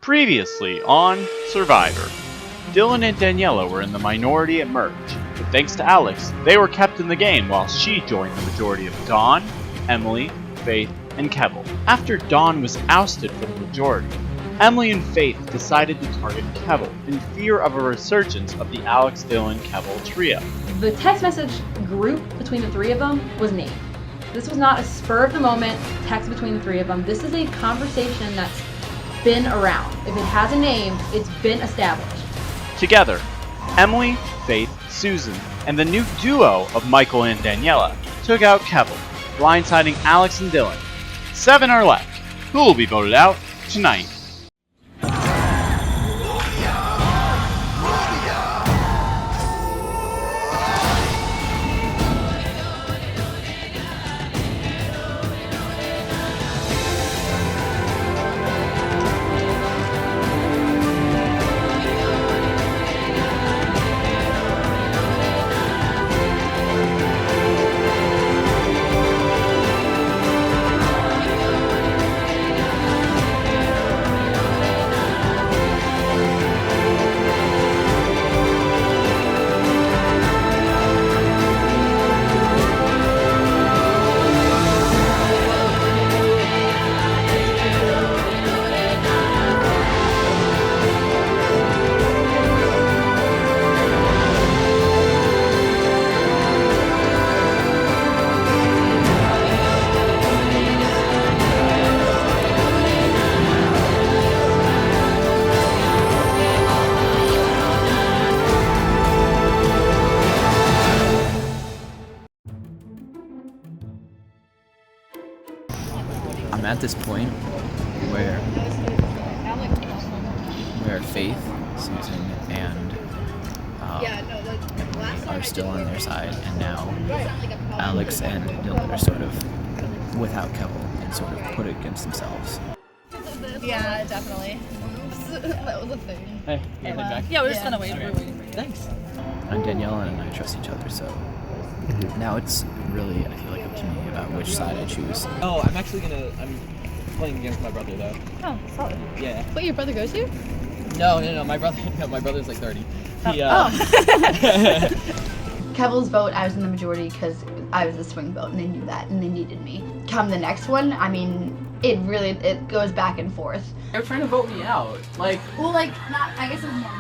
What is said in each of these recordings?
Previously on Survivor, Dylan and Daniela were in the minority at Merge, but thanks to Alex, they were kept in the game while she joined the majority of Dawn, Emily, Faith, and Kevel. After Dawn was ousted from the majority, Emily and Faith decided to target Kevel in fear of a resurgence of the Alex, Dylan, Kevel trio. The text message group between the three of them was named. This was not a spur of the moment text between the three of them. This is a conversation that's been around. If it has a name, it's been established. Together, Emily, Faith, Susan, and the new duo of Michael and Daniela took out Kevel, blindsiding Alex and Dylan. 7 are left. Who will be voted out tonight? I'm at this point where Faith, Susan, and are still on their side, and now Alex and Dylan are sort of without Kevel and sort of put it against themselves. Yeah, definitely. That was a thing. Hey, you back? Yeah, we're just gonna wait. Okay. Thanks. And Daniela and I trust each other, so now it's really, I feel like, up to me about which side I choose. Oh, I'm playing against my brother though. Oh, solid. Yeah. Wait, your brother goes here? No, my brother's like 30. Kevel's vote, I was in the majority because I was the swing vote and they knew that and they needed me. Come the next one, I mean, it goes back and forth. They're trying to vote me out. I guess it was more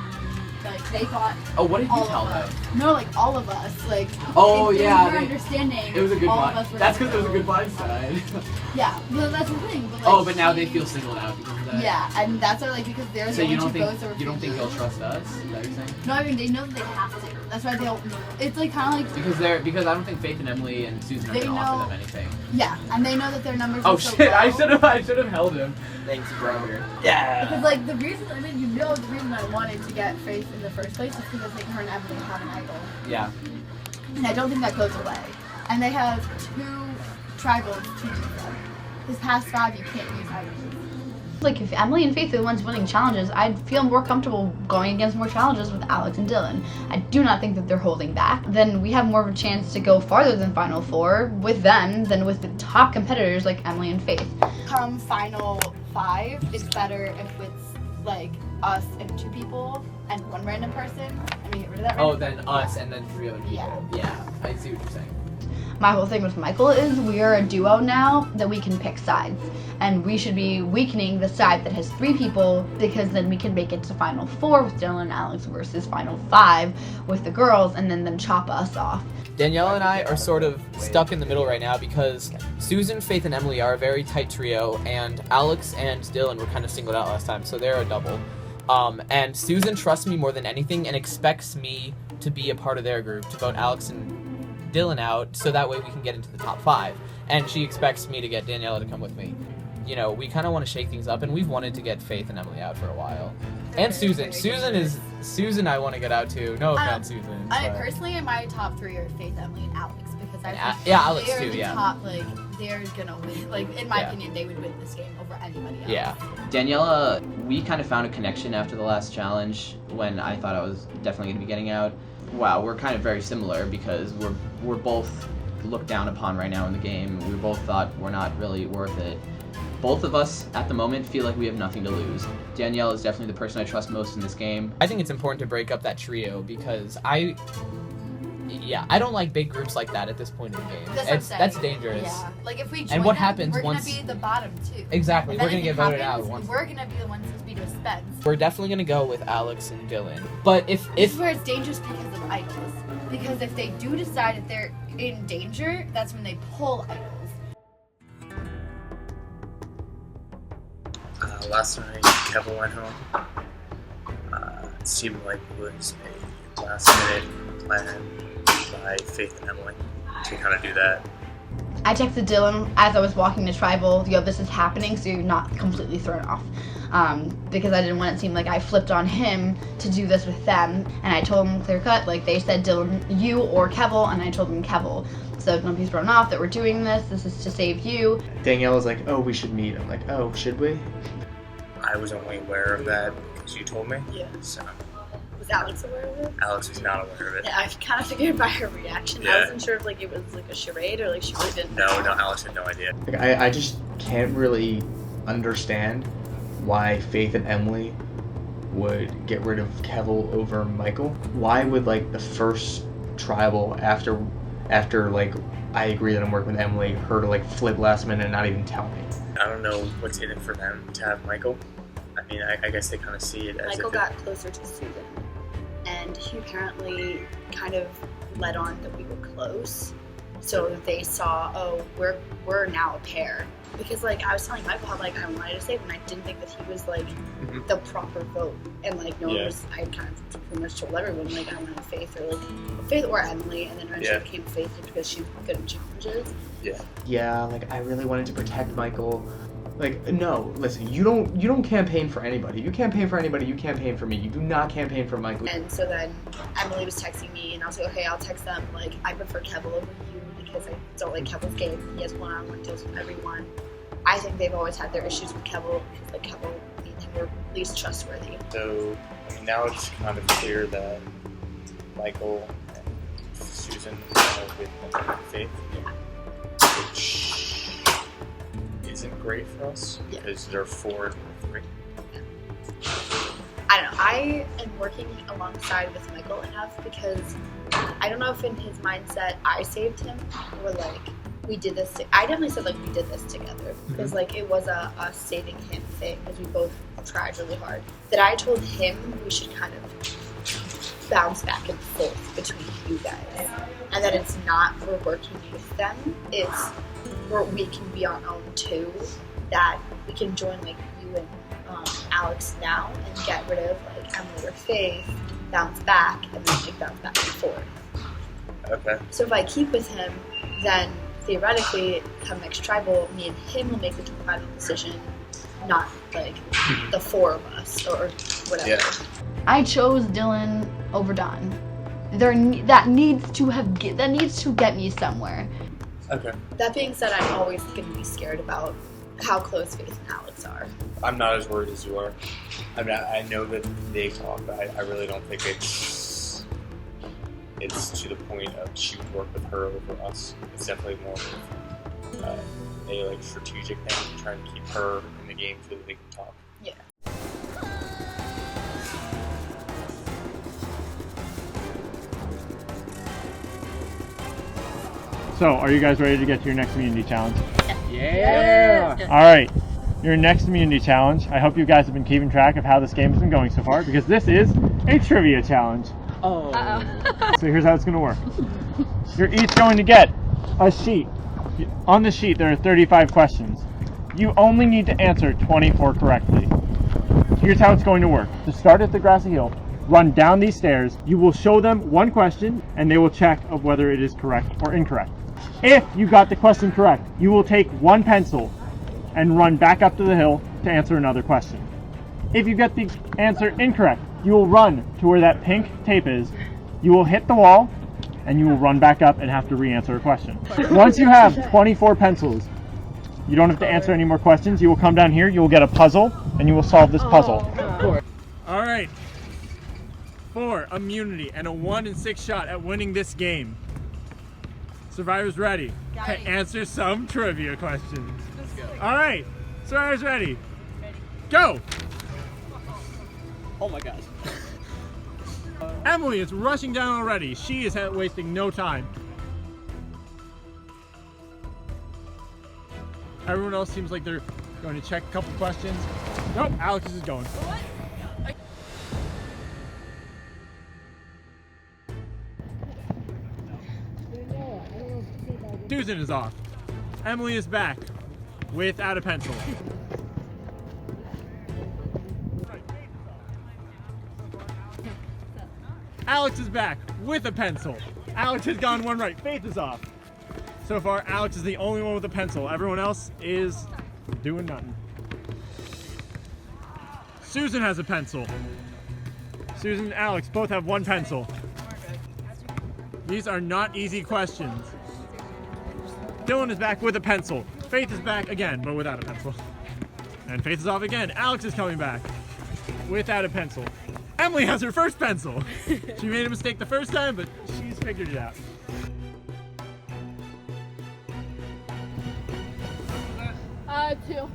like they thought. Oh, what did you all tell of them? us. No, like all of us. Like. Oh, it, yeah. It was understanding. It was a good all blind. of us were That's gonna because it was a good vote. blindside. Yeah, well, that's the thing. But, like, Oh, but now they feel singled out because of that. Yeah, and that's why, like, because they're So the you only don't two think votes that were you don't think they'll blue. trust us? Is that what you're saying? No, I mean they know that they have to. That's why they don't. It's like kind of like. Because I don't think Faith and Emily and Susan are They gonna know- offer them anything. Yeah, and they know that their numbers. Oh are so shit! low. I should have held him. Thanks, bro. Yeah. Because like the reason, I mean, the reason I wanted to get Faith in the first place is because like her and Emily have an idol, Yeah. and I don't think that goes away. And they have 2 tribals teaching them. This past 5, you can't use idols. Like if Emily and Faith are the ones winning challenges, I'd feel more comfortable going against more challenges with Alex and Dylan. I do not think that they're holding back. Then we have more of a chance to go farther than Final 4 with them than with the top competitors like Emily and Faith. Come Final 5, it's better if it's like us and 2 people and 1 random person. I mean, get rid of that. Oh, then us and then 3 other people. Yeah. I see what you're saying. My whole thing with Michael is we are a duo now that we can pick sides. And we should be weakening the side that has 3 people because then we can make it to Final 4 with Dylan and Alex versus Final 5 with the girls and then chop us off. Danielle and I are sort of stuck in the middle right now because Susan, Faith, and Emily are a very tight trio, and Alex and Dylan were kind of singled out last time, so they're a double. And Susan trusts me more than anything and expects me to be a part of their group, to vote Alex and Dylan out so that way we can get into the top 5. And she expects me to get Daniela to come with me. You know, we kind of want to shake things up, and we've wanted to get Faith and Emily out for a while. And Susan. Susan I want to get out too. No offense, Susan. Personally, my top 3 are Faith, Emily, and Alex because I think Alex they're too, the yeah. top, like, they're gonna win. Like, in my opinion, they would win this game over anybody else. Yeah. Daniela, we kind of found a connection after the last challenge when I thought I was definitely going to be getting out. Wow, we're kind of very similar because we're both looked down upon right now in the game. We both thought we're not really worth it. Both of us, at the moment, feel like we have nothing to lose. Danielle is definitely the person I trust most in this game. I think it's important to break up that trio because I don't like big groups like that at this point in the game. That's what I'm saying. That's dangerous. Yeah. Like if we join And what them, happens we're once- gonna be the bottom too. Exactly, If we're gonna anything get voted happens, out once. We're gonna be the ones to be dispersed. We're definitely gonna go with Alex and Dylan. But This is where it's dangerous because of idols. Because if they do decide that they're in danger, that's when they pull idols. Last night, Kevin went home. It seemed like it was a last-minute plan by Faith and Emily to kind of do that. I texted Dylan as I was walking to Tribal, yo, this is happening, so you're not completely thrown off. Because I didn't want it to seem like I flipped on him to do this with them. And I told him clear cut, like they said Dylan, you or Kevel, and I told him Kevel. So don't be thrown off that we're doing this. This is to save you. Danielle was like, oh, we should meet. I'm like, oh, should we? I was only aware of that because you told me. Yeah. So Was Alex aware of it? Alex was not aware of it. Yeah, I kind of figured by her reaction. Yeah. I wasn't sure if like it was like a charade or like she really didn't. No, Alex had no idea. Like, I just can't really understand why Faith and Emily would get rid of Kevel over Michael. Why would like the first tribal after like I agree that I'm working with Emily, her to like flip last minute and not even tell me? I don't know what's in it for them to have Michael. I mean, I guess they kind of see it as Michael if got closer to Susan, and he apparently kind of let on that we were close. So they saw, oh, we're now a pair. Because like I was telling Michael how like I wanted to save him, and I didn't think that he was like the proper vote, and like no one was. I kind of pretty much told everyone like I wanted Faith or Emily, and then eventually it became Faith because she's good in challenges. Yeah, like I really wanted to protect Michael. Like, no, listen, you don't campaign for anybody. You campaign for anybody, you campaign for me. You do not campaign for Michael. And so then Emily was texting me, and I was like, okay, I'll text them. Like, I prefer Kevel over you because I don't like Kevel's game. He has one-on-one deals with everyone. I think they've always had their issues with Kevel because like Kevel and him were least trustworthy. So, I mean, now it's kind of clear that Michael and Susan are with Faith, which isn't great for us because they're 4 and we're 3. I don't know. I am working alongside with Michael enough because I don't know if in his mindset I saved him or like we did this. I definitely said like we did this together because like it was a saving him thing because we both tried really hard. That I told him we should kind of bounce back and forth between you guys, and that it's not we're working with them. It's where we can be our own too. That we can join like you and Alex now and get rid of like Emily or Faith, bounce back, and then like bounce back and forth. Okay. So if I keep with him, then theoretically, come next tribal, me and him will make the final decision, not like the 4 of us or whatever. Yeah. I chose Dylan over Don. That needs to get me somewhere. Okay. That being said, I'm always going to be scared about how close Faith and Alex are. I'm not as worried as you are. I mean, I know that they talk, but I really don't think it's to the point of she would work with her over us. It's definitely more of a like strategic thing, trying to keep her in the game so that they can talk. Yeah. So, are you guys ready to get to your next immunity challenge? Yeah. All right, your next immunity challenge. I hope you guys have been keeping track of how this game has been going so far because this is a trivia challenge. Oh. So here's how it's going to work. You're each going to get a sheet. On the sheet, there are 35 questions. You only need to answer 24 correctly. Here's how it's going to work. To start at the grassy hill, run down these stairs. You will show them one question, and they will check of whether it is correct or incorrect. If you got the question correct, you will take one pencil and run back up to the hill to answer another question. If you get the answer incorrect, you will run to where that pink tape is. You will hit the wall, and you will run back up and have to re-answer a question. Once you have 24 pencils, you don't have to answer any more questions. You will come down here, you will get a puzzle, and you will solve this puzzle. All right. For immunity and a 1 in 6 shot at winning this game. Survivors ready to answer some trivia questions. All right. Survivor's ready. Go! Oh my gosh. Emily is rushing down already. She is wasting no time. Everyone else seems like they're going to check a couple questions. Nope, Alex is going. Susan is off. Emily is back without a pencil. Alex is back with a pencil. Alex has gone one right. Faith is off. So far, Alex is the only one with a pencil. Everyone else is doing nothing. Susan has a pencil. Susan and Alex both have one pencil. These are not easy questions. Dylan is back with a pencil. Faith is back again, but without a pencil. And Faith is off again. Alex is coming back without a pencil. Emily has her first pencil. She made a mistake the first time, but she's figured it out. Two.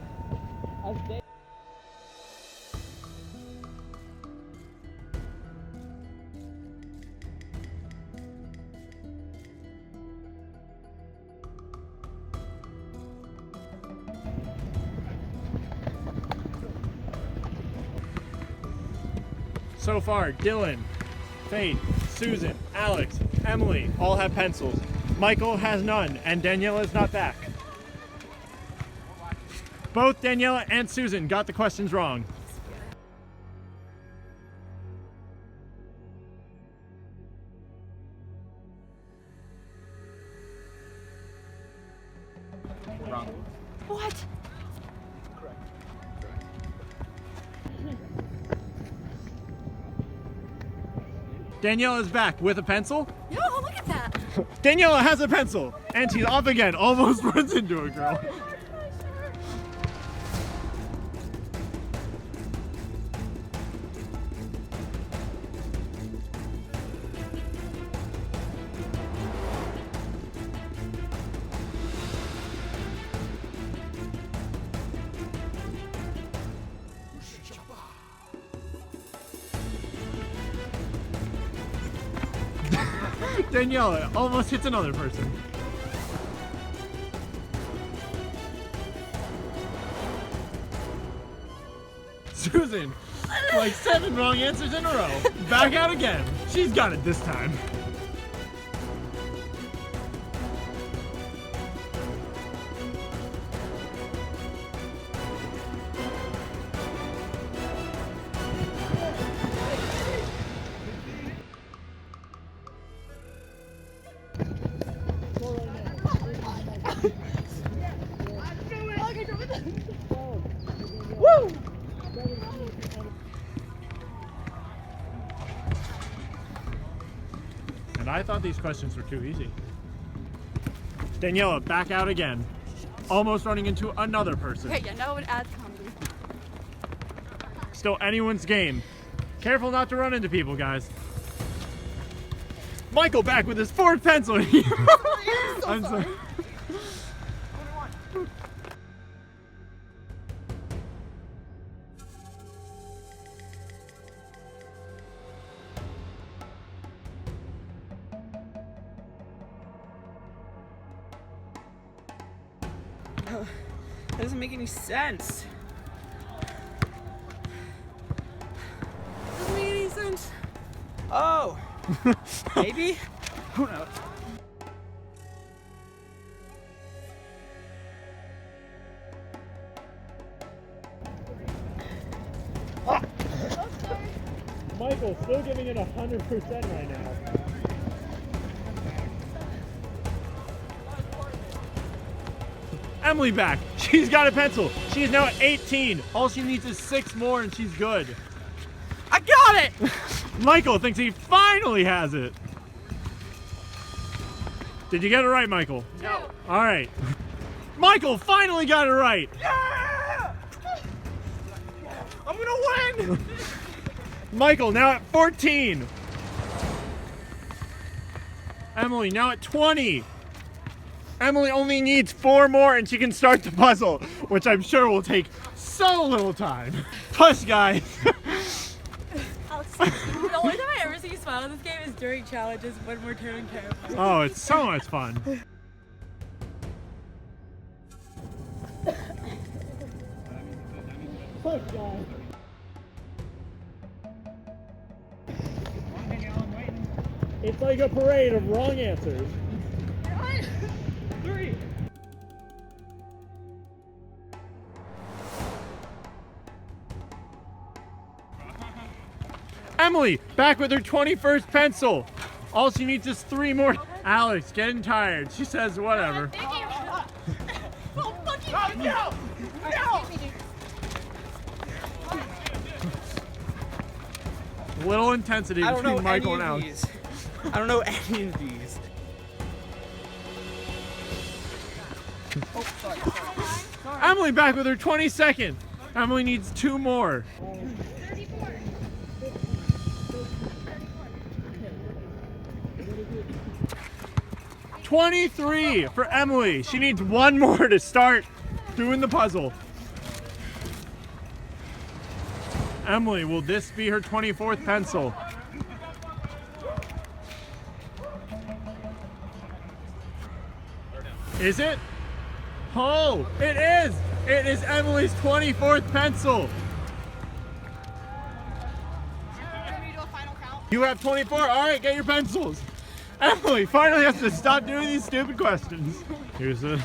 So far, Dylan, Faith, Susan, Alex, Emily all have pencils. Michael has none, and Daniela is not back. Both Daniela and Susan got the questions wrong. Wrong. What? Daniela is back with a pencil. Yo, look at that. Daniela has a pencil, and she's off again. Almost runs into a girl. Daniela almost hits another person. Susan, like 7 wrong answers in a row. Back out again. She's got it this time. And I thought these questions were too easy. Daniela, back out again. Almost running into another person. Okay, yeah, now it would add comedy. Still anyone's game. Careful not to run into people, guys. Michael back with his 4th pencil. I'm sorry. That doesn't make any sense. Doesn't make any sense. Oh, maybe? Who knows? Michael still giving it 100% right now. Emily back. She's got a pencil. She is now at 18. All she needs is 6 more and she's good. I got it! Michael thinks he finally has it. Did you get it right, Michael? No. All right. Michael finally got it right. Yeah! I'm gonna win! Michael now at 14. Emily now at 20. Emily only needs 4 more and she can start the puzzle, which I'm sure will take so little time. Push, guys. Alex, the only time I ever see you smile in this game is during challenges when we're turning characters. Oh, it's so much fun. Push, guys. It's like a parade of wrong answers. 3. Emily, back with her 21st pencil. All she needs is 3 more. Alex, getting tired. She says whatever. No! Little intensity between Michael and Alex. I don't know any of these. Oh, sorry. Emily back with her 22nd. Emily needs 2 more. 34. 23 for Emily. She needs 1 more to start doing the puzzle. Emily, will this be her 24th pencil? Is it? Oh, it is! It is Emily's 24th pencil. You have 24? All right, get your pencils. Emily finally has to stop doing these stupid questions. Here's the...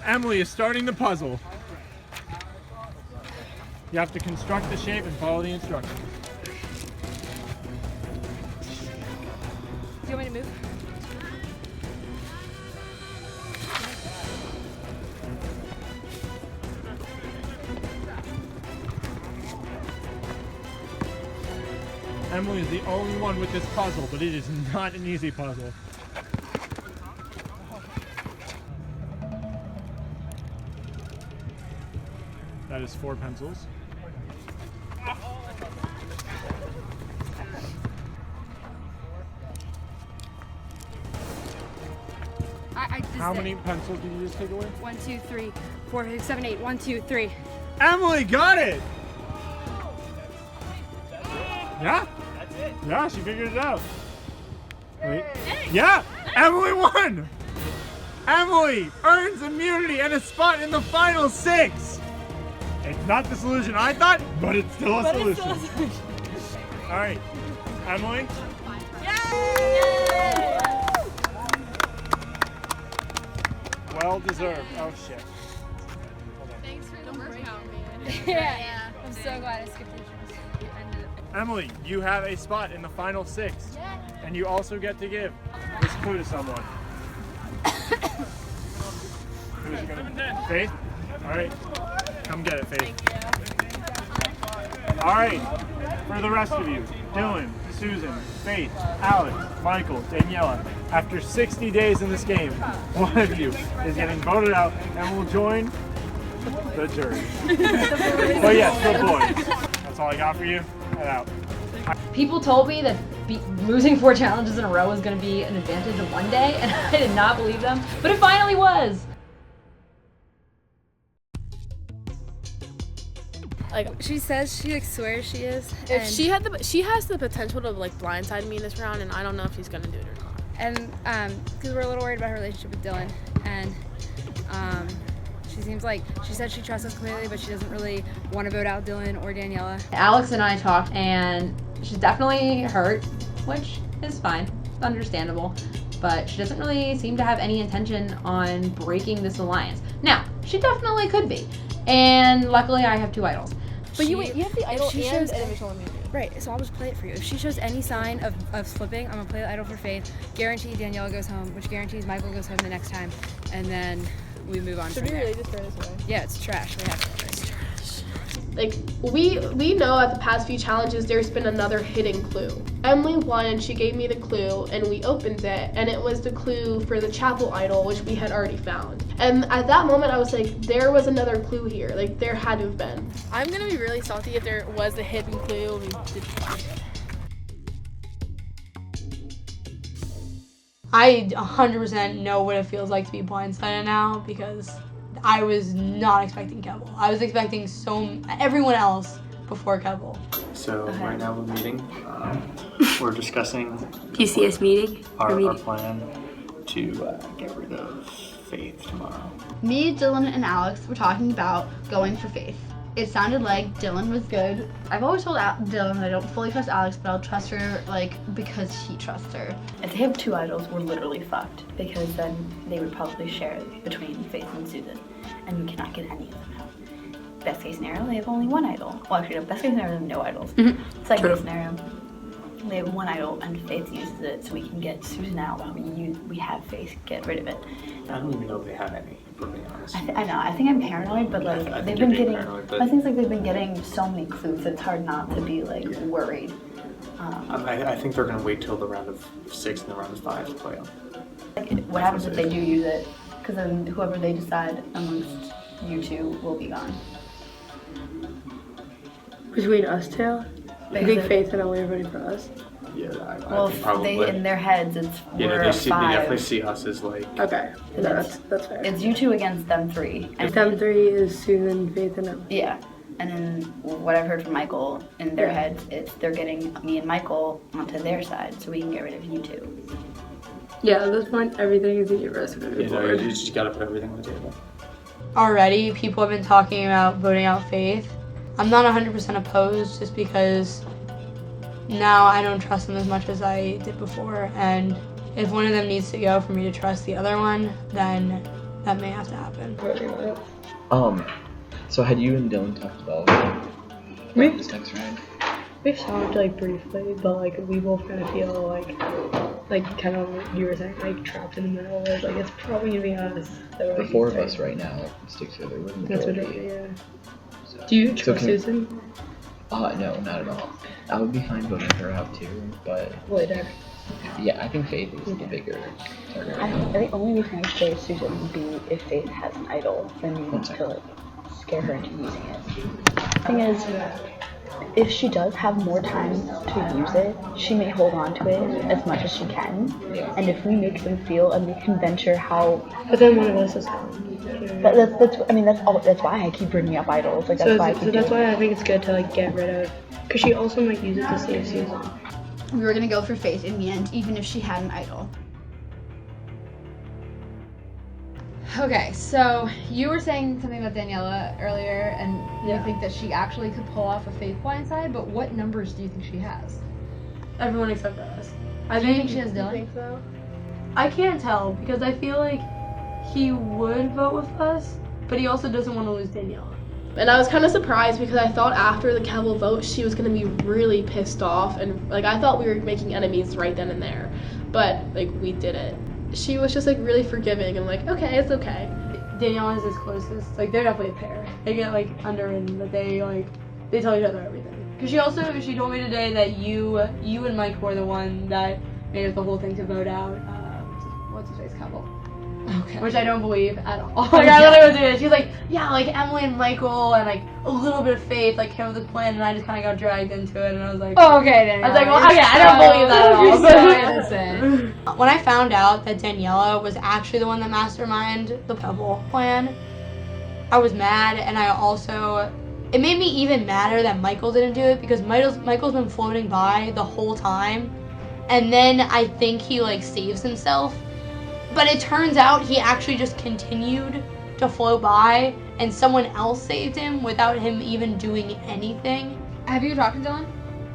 Emily is starting the puzzle. You have to construct the shape and follow the instructions. Do you want me to move? Emily is the only one with this puzzle, but it is not an easy puzzle. That is 4 pencils. I just How many pencils did you just take away? 1, 2, 3, 4, 5, 6, 7, 8. 1, 2, 3. Emily got it! Yeah? That's it. Yeah, she figured it out. Wait. Yeah! Emily won! Emily earns immunity and a spot in the final 6! It's not the solution I thought, but it's still a solution. Alright. Emily? Yay! Well deserved. Oh shit. Thanks for the workout, man. Yeah. I'm so glad I skipped it. Emily, you have a spot in the final 6. And you also get to give this clue to someone. Who's it gonna... Faith? Alright. Come get it, Faith. Alright. For the rest of you, Dylan, Susan, Faith, Alex, Michael, Daniela, after 60 days in this game, one of you is getting voted out and will join the jury. But yes, the boys. That's all I got for you. Head out. People told me that losing 4 challenges in a row was going to be an advantage of one day, and I did not believe them, but it finally was. Like she says, she like swears she is. If she has the potential to like blindside me in this round, and I don't know if she's gonna do it or not. And because we're a little worried about her relationship with Dylan, and she seems like she said she trusts us completely, but she doesn't really want to vote out Dylan or Daniela. Alex and I talked, and she's definitely hurt, which is fine. It's understandable. But she doesn't really seem to have any intention on breaking this alliance. Now, she definitely could be. And luckily, I have 2 idols. But you have the idol she and shows individual immunity. Right, so I'll just play it for you. If she shows any sign of flipping, I'm gonna play the idol for Faith. Guarantee Daniela goes home, which guarantees Michael goes home the next time, and then we move on from Should we there. really just throw this away? Yeah, it's trash. We have to throw it. Like, we know at the past few challenges there's been another hidden clue. Emily won and she gave me the clue and we opened it and it was the clue for the chapel idol, which we had already found. And at that moment I was like, there was another clue here. Like, there had to have been. I'm gonna be really salty if there was a hidden clue. I 100% know what it feels like to be blindsided now because I was not expecting Kevel. I was expecting everyone else before Kevel. So right now we're meeting. We're discussing PCS meeting? our plan to get rid of Faith tomorrow. Me, Dylan, and Alex were talking about going for Faith. It sounded like Dylan was good. I've always told Dylan that I don't fully trust Alex, but I'll trust her because he trusts her. If they have 2 idols, we're literally fucked because then they would probably share between Faith and Susan, and we cannot get any of them out. Best case scenario, they have only 1 idol. Well, actually, no, best case scenario, they have no idols. Second case scenario, they have 1 idol and Faith uses it, so we can get Susan out while we have Faith get rid of it. I don't even know if they have any, to be honest. I know. I think I'm paranoid, but they've been getting. I think they've been getting so many clues. It's hard not to be worried. I think they're gonna wait till the round of 6 and the round of 5 to play them. What happens if they do use it? Because then whoever they decide amongst you 2 will be gone. Between us 2, I think Faith and Ellie are voting for us. Yeah, Well, I think probably. they in their heads, it's we're they 5. definitely see us as Okay, That's fair. It's you 2 against them 3. And them 3 is Susan, Faith, and Emily. Yeah, and then what I've heard from Michael, in their heads, it's they're getting me and Michael onto their side, so we can get rid of you 2. Yeah, at this point, everything is irrelevant. You just gotta put everything on the table. Already, people have been talking about voting out Faith. I'm not 100% opposed just because now I don't trust them as much as I did before, and if one of them needs to go for me to trust the other one, then that may have to happen. So had you and Dylan talked about this next round? We've talked briefly, but we both kind of feel kind of what you were saying, trapped in the middle. Where it's probably gonna be us. The 4 of us right now stick together. We're the That's what majority. yeah. So. Do you trust Susan? No, not at all. I would be fine voting her out too, but later. Yeah, I think Faith is the bigger target. The only reason I say Susan would be if Faith has an idol, then you need to scare her into using it. The thing is, if she does have more time to use it, she may hold on to it as much as she can. Yeah. And if we make them feel and we can venture how. But then one of us is gone. That's why I keep bringing up idols. That's why I think it's good to get rid of, because she also might use it to save Susan. We were gonna go for Faith in the end, even if she had an idol. Okay, so you were saying something about Daniela earlier, and you think that she actually could pull off a Faith blindside, but what numbers do you think she has? Everyone except us. Do you think she has Dylan? I think so. I can't tell because I feel like he would vote with us, but he also doesn't want to lose Daniela. And I was kind of surprised because I thought after the Kevel vote she was going to be really pissed off, and I thought we were making enemies right then and there, but we didn't. She was just really forgiving and okay, it's okay. Daniela is his closest. They're definitely a pair. They get underwritten, but they tell each other everything. Because she told me today that you and Mike were the one that made it the whole thing to vote out. What's his face, Kevel? Okay. Which I don't believe at all. I literally was doing it. She's Emily and Michael and a little bit of Faith came with this plan, and I just kind of got dragged into it, and I was like, oh, okay, Daniela. I was like, well, I don't believe that at all. You're so innocent. When I found out that Daniela was actually the one that masterminded the Kevel plan, I was mad, and it made me even madder that Michael didn't do it, because Michael's been floating by the whole time, and then I think he saves himself. But it turns out he actually just continued to float by, and someone else saved him without him even doing anything. Have you talked to Dylan?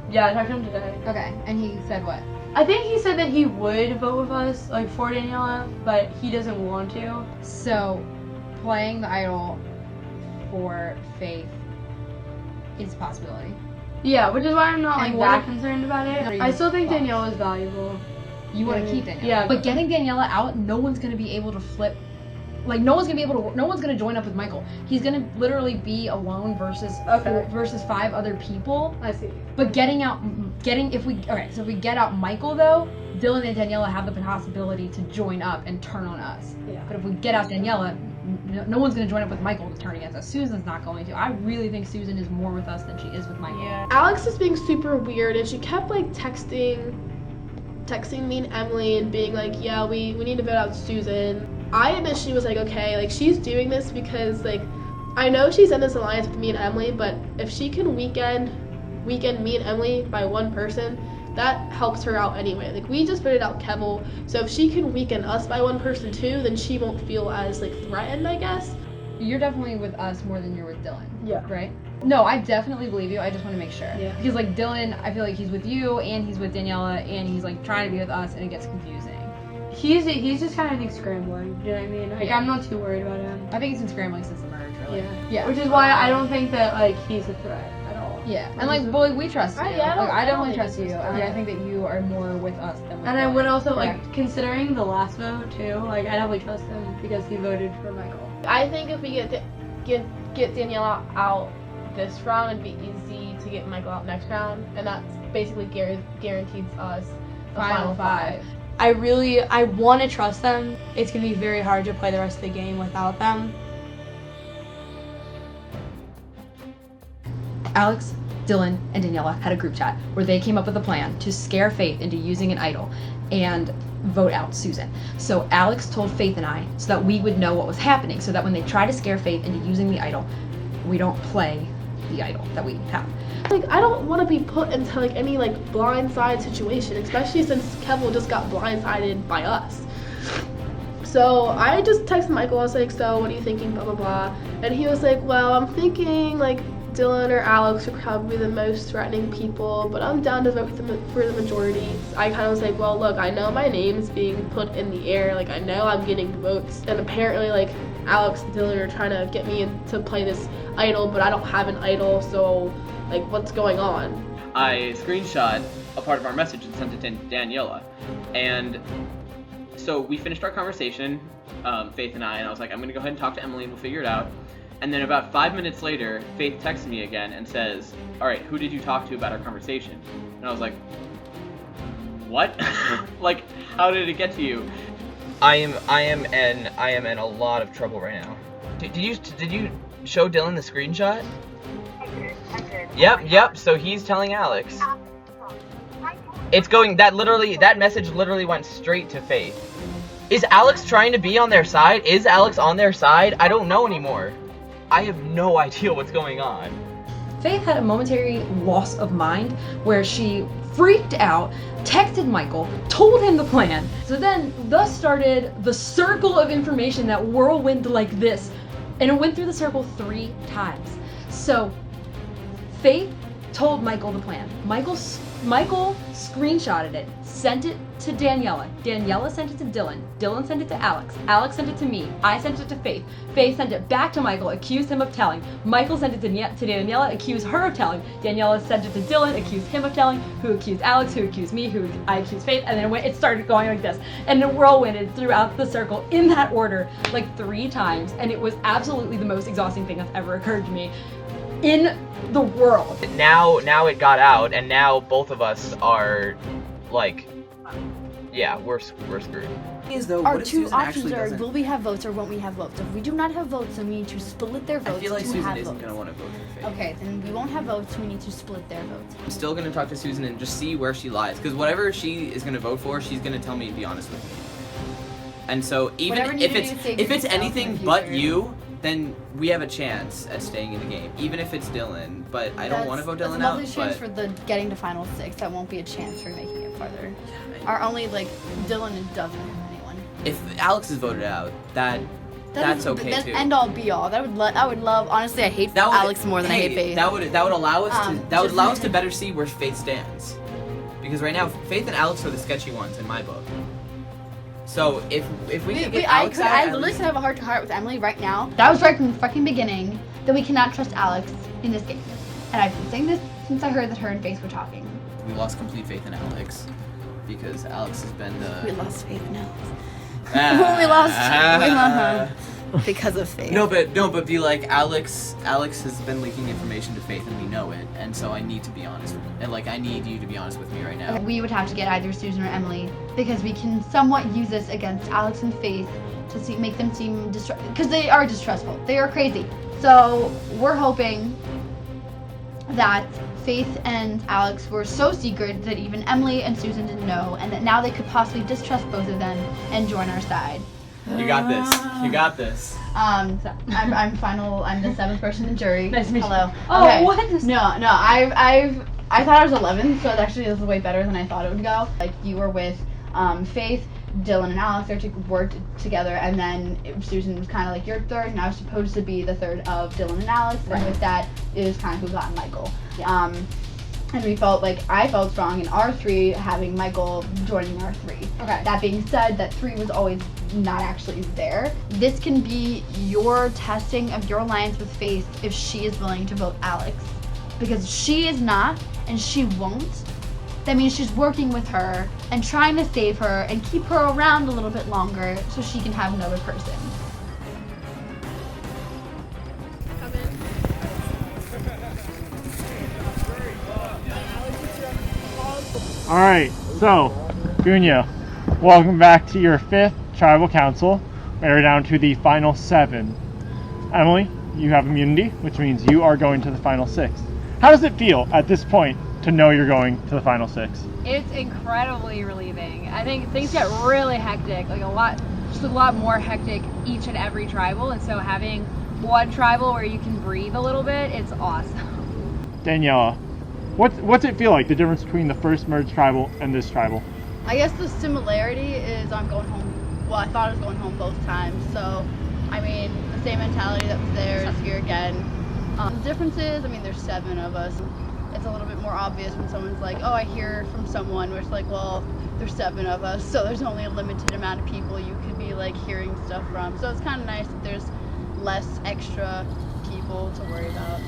Yeah, I talked to him today. Okay, and he said what? I think he said that he would vote with us, for Daniela, but he doesn't want to. So, playing the idol for Faith is a possibility. Yeah, which is why I'm not that concerned about it. I still think Daniela is valuable. You want to keep Daniela. Yeah. But getting Daniela out, no one's going to be able to flip. No one's going to join up with Michael. He's going to literally be alone versus 5 other people. I see. But if we get out Michael though, Dylan and Daniela have the possibility to join up and turn on us. Yeah. But if we get out Daniela, no one's going to join up with Michael to turn against us. Susan's not going to. I really think Susan is more with us than she is with Michael. Yeah. Alex is being super weird, and she kept texting texting me and Emily and being like, yeah, we need to vote out Susan. I initially was like, okay, like she's doing this because like I know she's in this alliance with me and Emily, but if she can weekend me and Emily by one person, that helps her out anyway. Like we just voted out Kevel, so if she can weaken us by one person too, then she won't feel as like threatened, I guess. You're definitely with us more than you're with Dylan. Yeah. Right? No, I definitely believe you. I just want to make sure. Yeah. Because like Dylan, I feel like he's with you and he's with Daniela and he's like trying to be with us and it gets confusing. He's just kind of like scrambling. Do you know what I mean? Like I'm not too worried about him. I think he's been scrambling since the merge, really. Yeah. Which is why I don't think that like he's a threat at all. Yeah. And like, boy, we trust you. I definitely trust you. And Yeah. I think that you are more with us than with And I Dylan. would also Correct. like, considering the last vote too, like I definitely trust him because he voted for Michael. I think if we get Daniela out this round, it'd be easy to get Michael out next round, and that's basically guarantees us the final five. I want to trust them. It's going to be very hard to play the rest of the game without them. Alex, Dylan, and Daniela had a group chat where they came up with a plan to scare Faith into using an idol and vote out Susan. So Alex told Faith and I so that we would know what was happening, so that when they try to scare Faith into using the idol, we don't play the idol that we have. Like, I don't want to be put into like any like blindside situation, especially since Kevel just got blindsided by us. So I just texted Michael. I was like, so what are you thinking, blah blah blah, and he was like, well, I'm thinking like Dylan or Alex are probably the most threatening people, but I'm down to vote for the majority. I kind of was like, well, look, I know my name's being put in the air, like I know I'm getting votes, and apparently like Alex and Dylan are trying to get me to play this idol, but I don't have an idol, so like what's going on? I screenshot a part of our message and sent it to Daniela, and so we finished our conversation, Faith and I was like, I'm gonna go ahead and talk to Emily and we'll figure it out. And then about 5 minutes later, Faith texts me again and says, all right, who did you talk to about our conversation? And I was like, what? Like, how did it get to you? I am in a lot of trouble right now. Did you show Dylan the screenshot? I did. Yep. So he's telling Alex. It's going that message literally went straight to Faith. Is Alex trying to be on their side? Is Alex on their side? I don't know anymore. I have no idea what's going on. Faith had a momentary loss of mind where she freaked out, texted Michael, told him the plan. So then thus started the circle of information that whirlwind like this. And it went through the circle 3 times. So Faith told Michael the plan. Michael screenshotted it, sent it to Daniela. Daniela sent it to Dylan. Dylan sent it to Alex. Alex sent it to me. I sent it to Faith. Faith sent it back to Michael, accused him of telling. Michael sent it to Daniela, accused her of telling. Daniela sent it to Dylan, accused him of telling, who accused Alex, who accused me, who I accused Faith, and then it started going like this. And it whirlwinded throughout the circle in that order like 3 times, and it was absolutely the most exhausting thing that's ever occurred to me in the world. Now it got out, and now both of us are like, yeah, we're screwed. Our 2 options are, will we have votes or won't we have votes? If we do not have votes, then we need to split their votes. I feel like to Susan have isn't votes. gonna want to vote for Faith. Okay, then we won't have votes, we need to split their votes. I'm still gonna talk to Susan and just see where she lies, because whatever she is gonna vote for, she's gonna tell me to be honest with me. And so even Whatever if you do, save it's yourself in anything the but future. you, then we have a chance at staying in the game, even if it's Dylan. But I don't want to vote Dylan That's a lovely out. chance But for the getting to final 6. That won't be a chance for making it farther. Our only Dylan doesn't have anyone. if Alex is voted out, that's okay that's too. End all be all. I would love. Honestly, I hate Alex more than I hate Faith. That would allow us to just- better see where Faith stands, because right now Faith and Alex are the sketchy ones in my book. So if we can get Alex out, I at literally least- could have a heart-to-heart with Emily right now. That was right from the fucking beginning that we cannot trust Alex in this game. And I've been saying this since I heard that her and Faith were talking. we lost complete faith in Alex, because Alex has been the. We lost faith in Alex. we lost because of Faith. No, but be like Alex has been leaking information to Faith, and we know it, and so I need to be honest with and I need you to be honest with me right now. We would have to get either Susan or Emily because we can somewhat use this against Alex and Faith to make them seem because they are distrustful. They are crazy. So we're hoping that Faith and Alex were so secret that even Emily and Susan didn't know, and that now they could possibly distrust both of them and join our side. You got this. You got this. I'm the 7th person in the jury. Nice to meet you. Hello. Oh, Okay. what? No, I thought I was 11, so this is way better than I thought it would go. Like, you were with Faith, Dylan, and Alex. They worked together, and then Susan was kind of like your third, and I was supposed to be the third of Dylan and Alex, and with that, it was kind of who got Michael. Yeah. And I felt strong in our 3 having Michael joining our 3. Okay. That being said, that 3 was always not actually there. This can be your testing of your alliance with Faith if she is willing to vote Alex. Because if she is not, and she won't, that means she's working with her and trying to save her and keep her around a little bit longer so she can have another person. All right, so Gunya, welcome back to your 5th tribal council. We're down to the final 7. Emily, you have immunity, which means you are going to the final 6. How does it feel at this point to know you're going to the final 6? It's incredibly relieving. I think things get really hectic, like a lot more hectic each and every tribal, and so having one tribal where you can breathe a little bit, it's awesome. Daniela, what's it feel like, the difference between the first merged tribal and this tribal? I guess the similarity is I'm going home. Well, I thought I was going home both times, so I mean the same mentality that was there is here again. The difference is, I mean, there's 7 of us. It's a little bit more obvious when someone's like, oh, I hear from someone, where it's like, well, there's 7 of us, so there's only a limited amount of people you could be like hearing stuff from. So it's kind of nice that there's less extra people to worry about.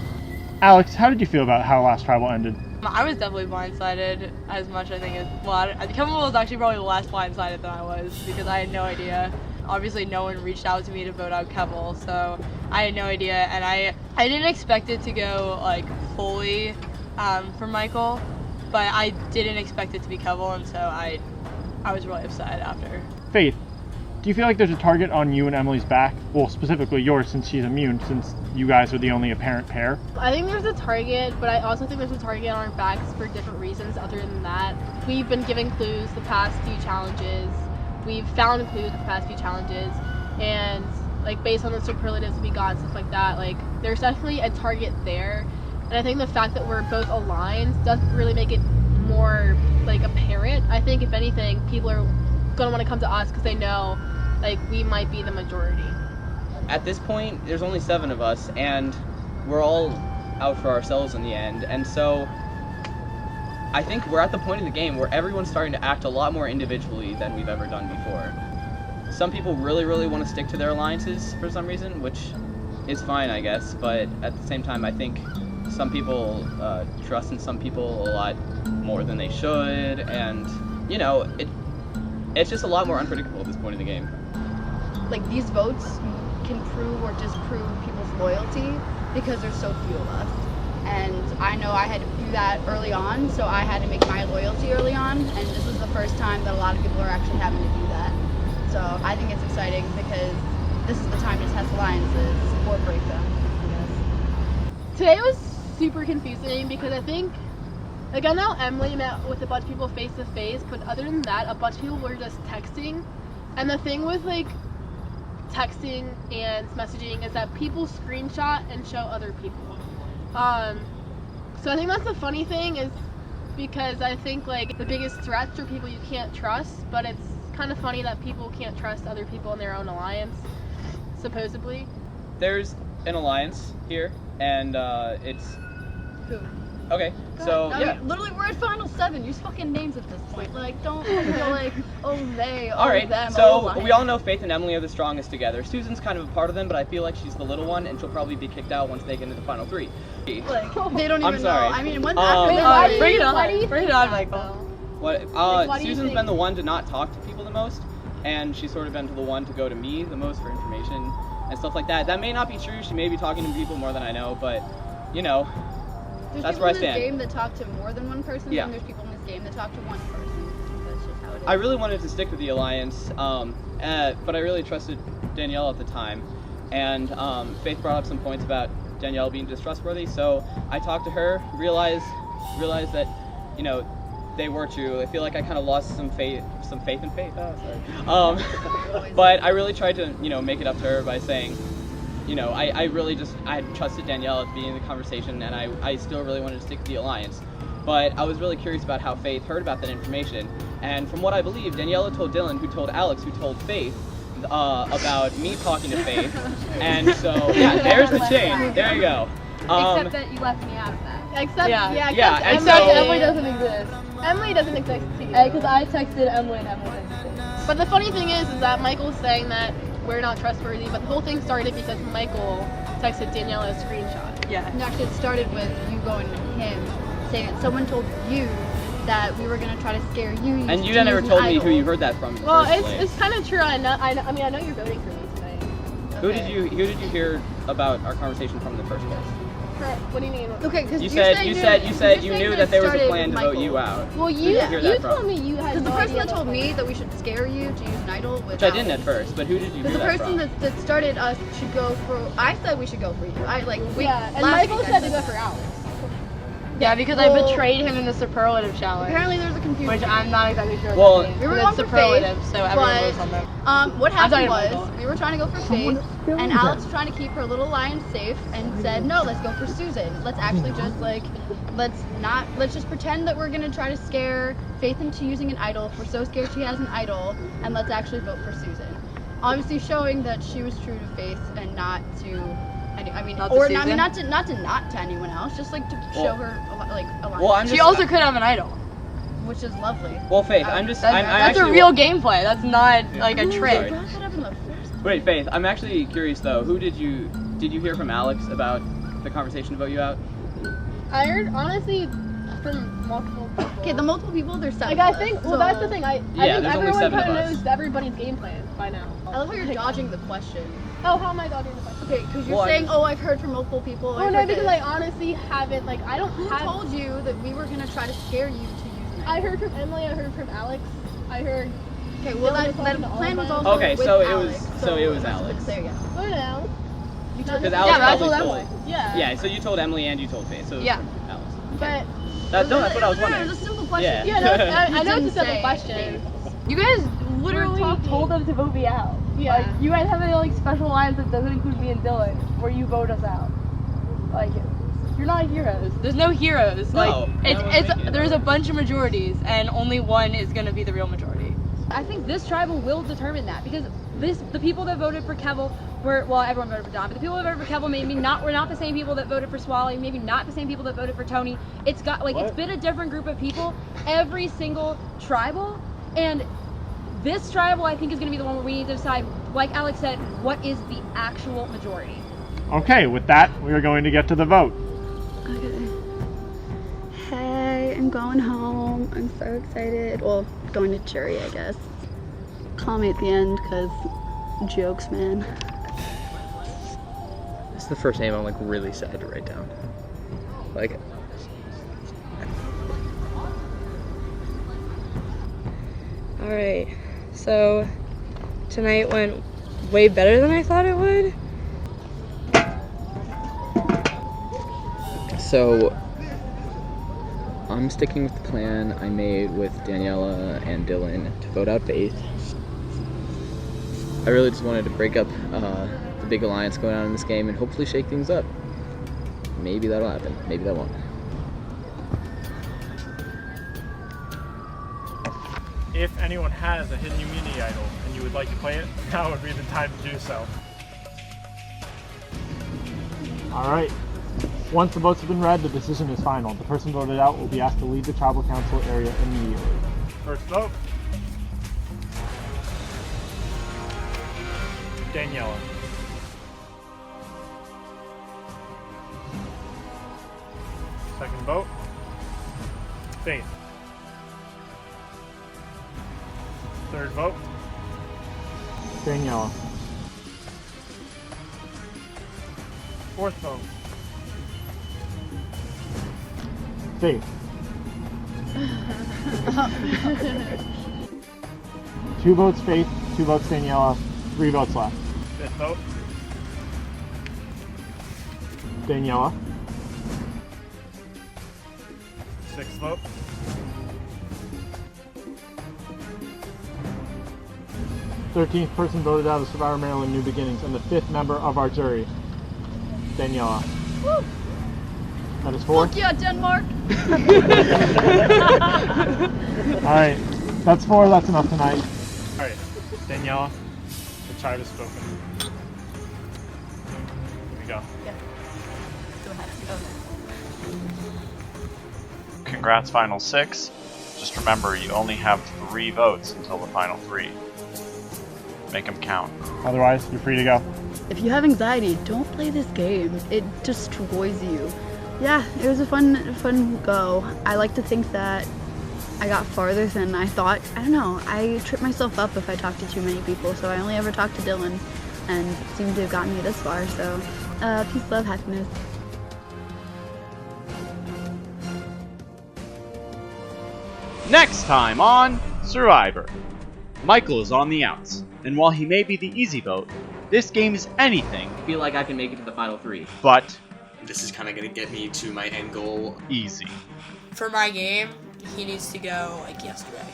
Alex, how did you feel about how last tribal ended? I was definitely blindsided as much, I think, as, well, Kevin was actually probably less blindsided than I was, because I had no idea. Obviously, no one reached out to me to vote out Kevel, so I had no idea, and I didn't expect it to go, like, fully for Michael, but I didn't expect it to be Kevel, and so I was really upset after. Faith, do you feel like there's a target on you and Emily's back? Well, specifically yours, since she's immune, since you guys are the only apparent pair. I think there's a target, but I also think there's a target on our backs for different reasons other than that. We've been giving clues the past few challenges. We've found clues the past few challenges, and like based on the superlatives we got and stuff like that, like there's definitely a target there. And I think the fact that we're both aligned doesn't really make it more like apparent. I think if anything, people are gonna want to come to us because they know like we might be the majority. At this point, there's only 7 of us, and we're all out for ourselves in the end. And so I think we're at the point in the game where everyone's starting to act a lot more individually than we've ever done before. Some people really, really want to stick to their alliances for some reason, which is fine, I guess. But at the same time, I think some people trust in some people a lot more than they should, and you know, it's just a lot more unpredictable at this point in the game. Like, these votes can prove or disprove people's loyalty because there's so few of us. And I know I had to do that early on, so I had to make my loyalty early on, and this is the first time that a lot of people are actually having to do that. So I think it's exciting because this is the time to test alliances or break them, I guess. Today was super confusing because I think, like, I know Emily met with a bunch of people face to face, but other than that, a bunch of people were just texting. And the thing with like texting and messaging is that people screenshot and show other people. So I think that's the funny thing, is because I think like the biggest threats are people you can't trust, but it's kind of funny that people can't trust other people in their own alliance, supposedly. There's an alliance here, and it's... Who? Okay, so, I yeah. mean, literally, we're at Final 7. Use fucking names at this point. Like, don't go like, oh, they, oh, Alright, them, so oh, we all know Faith and Emily are the strongest together. Susan's kind of a part of them, but I feel like she's the little one, and she'll probably be kicked out once they get into the final 3. Like, they don't I'm even sorry. know. I mean, when Bring it on, Michael. What? why do you Susan's think- been the one to not talk to people the most, and she's sort of been the one to go to me the most for information and stuff like that. That may not be true. She may be talking to people more than I know, but, you know, There's that's people where I in this stand. game that talk to more than one person, Yeah. and there's people in this game that talk to one person. That's just how it is. I really wanted to stick with the alliance, but I really trusted Danielle at the time, and Faith brought up some points about Danielle being distrustworthy, so I talked to her, realized realized that, you know, they were true. I feel like I kind of lost some faith in Faith. Oh, sorry. But I really tried to, you know, make it up to her by saying, you know, I really just, I trusted Danielle at being in the conversation, and I still really wanted to stick to the alliance. But I was really curious about how Faith heard about that information. And from what I believe, Daniela told Dylan, who told Alex, who told Faith, about me talking to Faith. And so, yeah, there's the chain. There you go. Except that you left me out of that. Except, Yeah, and except so- Emily doesn't exist. Emily doesn't exist to you. Because I texted Emily and Emily texted. But the funny thing is that Michael's saying that we're not trustworthy, but the whole thing started because Michael texted Daniela a screenshot. Yeah. No, actually, it started with you going to him saying that someone told you that we were going to try to scare you. And you never told me who you heard that from. Well, personally. it's kind of true. I mean, I know you're voting for me tonight. Who did you hear about our conversation from in the first place? What do you mean? Okay, because You said you knew that there was a plan to vote you out. Well, Who you did hear that told from? me you had Because the no person idea that told me that we should scare you to use an idol was Which I didn't at first, but who did you hear Because the that person from? that started us should go for. I said we should go for you. And Michael last said to week go I for Alex. Yeah, because I betrayed him in the superlative challenge. Apparently there's a confusion. Which I'm not exactly sure Well, what that means. We were Because going it's for Faith, superlative, so everyone but votes on them. what I'm happened talking was about we were trying to go for Faith, and Alex was trying to keep her little lion safe, and said, "No, let's go for Susan. Let's actually just let's just pretend that we're gonna try to scare Faith into using an idol. If we're so scared she has an idol, and let's actually vote for Susan." Obviously, showing that she was true to Faith and not to. Not to anyone else, just like to show her alliance. Well, She also could have an idol. Which is lovely. Well, Faith, I'm That's actually a real gameplay. That's not like a trick. Sorry. Wait, Faith, I'm actually curious though. Who did you hear from Alex about the conversation to vote you out? I heard honestly from multiple people. Okay, the multiple people, there's seven. Like I think, well, that's the thing. I think there's only everyone 7 kind of of us. knows everybody's game plan by now. I love how you're dodging the question. Oh, how am I dodging the question? Okay, because you're saying, "Oh, I've heard from multiple people." Oh no, because I honestly haven't. Like, I don't. Who told you that we were gonna try to scare you to use an idol? I heard from Emily. I heard from Alex. I heard. Okay, well that plan was also Okay, with so Alex, it was Alex. There you go. Oh no. Because Alex probably told. Emily. Yeah. Yeah, so you told Emily and you told Faith. So it was Yeah. from Alex. But. That's what I was wondering. It was a simple question. Yeah. Yeah, no, I know it's a Didn't simple say question. You guys literally told them to vote me out. Yeah. Like, you guys have a like special alliance that doesn't include me and Dylan, where you vote us out. Like, you're not heroes. There's no heroes. No, Like, that wasn't there's a bunch of majorities, and only one is gonna be the real majority. I think this tribal will determine that because the people that voted for Kevel were, well, everyone voted for Don, but the people that voted for Kevel were not the same people that voted for Swally, maybe not the same people that voted for Tony. It's been a different group of people every single tribal, and this tribal I think is going to be the one where we need to decide, like Alex said, what is the actual majority. Okay, with that, we are going to get to the vote. Okay. Hey, I'm going home. I'm so excited. Well, going to jury, I guess. Call me at the end, because jokes, man. This is the first name I'm like really sad to write down. Like, Alright, so tonight went way better than I thought it would. so I'm sticking with the plan I made with Daniela and Dylan to vote out Faith. I really just wanted to break up the big alliance going on in this game and hopefully shake things up. Maybe that'll happen. Maybe that won't. If anyone has a hidden immunity idol and you would like to play it, now would be the time to do so. Alright. Once the votes have been read, the decision is final. The person voted out will be asked to leave the tribal council area immediately. First vote. Daniela. Second vote. Faith. Third vote. Daniela. Fourth vote. Faith. 2 votes Faith, 2 votes Daniela, 3 votes left. Fifth vote. Daniela. vote. The 13th person voted out of Survivor Maryland New Beginnings and the 5th member of our jury, Daniela. Woo! That is 4. Fuck yeah, Denmark! Alright, that's 4, that's enough tonight. Alright, Daniela, the child has spoken. Here we go. Go ahead. Congrats, Final 6. Just remember, you only have 3 votes until the final 3. Make them count. Otherwise, you're free to go. If you have anxiety, don't play this game. It destroys you. Yeah, it was a fun go. I like to think that I got farther than I thought. I don't know. I trip myself up if I talk to too many people, so I only ever talked to Dylan, and it seemed to have gotten me this far. So, peace, love, happiness. Next time on Survivor. Michael is on the outs, and while he may be the easy vote, this game is anything. I feel like I can make it to the final 3. But this is kind of going to get me to my end goal. Easy. For my game, he needs to go like yesterday.